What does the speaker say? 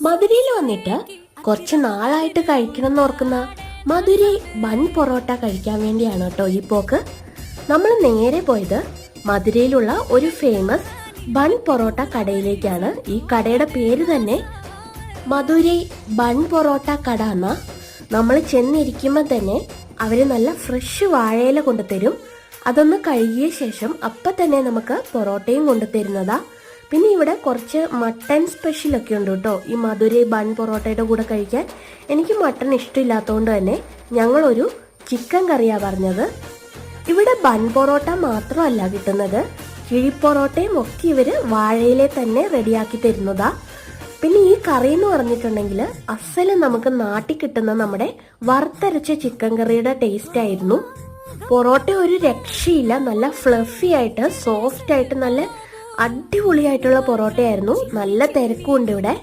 മധുരയിൽ വന്നിട്ട് കുറച്ച് നാളായിട്ട് കഴിക്കണം എന്ന് ഓർക്കുന്ന മധുരൈ ബൺ പൊറോട്ട കഴിക്കാൻ വേണ്ടിയാണ് കേട്ടോ ഈ പോക്ക്. നമ്മൾ നേരെ പോയത് മധുരയിലുള്ള ഒരു ഫേമസ് ബൺ പൊറോട്ട കടയിലേക്കാണ്. ഈ കടയുടെ പേര് തന്നെ മധുരൈ ബൺ പൊറോട്ട കട എന്നാ. നമ്മൾ ചെന്നിരിക്കുമ്പോൾ തന്നെ അവര് നല്ല ഫ്രഷ് വാഴയില കൊണ്ടുതരും. അതൊന്ന് കഴുകിയ ശേഷം അപ്പം തന്നെ നമുക്ക് പൊറോട്ടയും കൊണ്ടുതരുന്നതാ. പിന്നെ ഇവിടെ കുറച്ച് മട്ടൺ സ്പെഷ്യലൊക്കെ ഉണ്ട് കേട്ടോ ഈ മധുരൈ ബൺ പൊറോട്ടയുടെ കൂടെ കഴിക്കാൻ. എനിക്ക് മട്ടൺ ഇഷ്ടമില്ലാത്തതുകൊണ്ട് തന്നെ ഞങ്ങളൊരു ചിക്കൻ കറിയാണ് പറഞ്ഞത്. ഇവിടെ ബൺ പൊറോട്ട മാത്രമല്ല കിട്ടുന്നത്, കിഴിപ്പൊറോട്ടയും ഒക്കെ ഇവർ വാഴയിലെ തന്നെ റെഡിയാക്കി തരുന്നതാ. പിന്നെ ഈ കറി എന്ന് പറഞ്ഞിട്ടുണ്ടെങ്കിൽ അസല് നമുക്ക് നാട്ടിൽ കിട്ടുന്ന നമ്മുടെ വറുത്തരച്ച ചിക്കൻ കറിയുടെ ടേസ്റ്റ് ആയിരുന്നു. പൊറോട്ട ഒരു രക്ഷയില്ല, നല്ല ഫ്ലഫി ആയിട്ട് സോഫ്റ്റ് ആയിട്ട് നല്ല അടിപൊളിയായിട്ടുള്ള പൊറോട്ടയായിരുന്നു. നല്ല തിരക്കും ഉണ്ട് ഇവിടെ.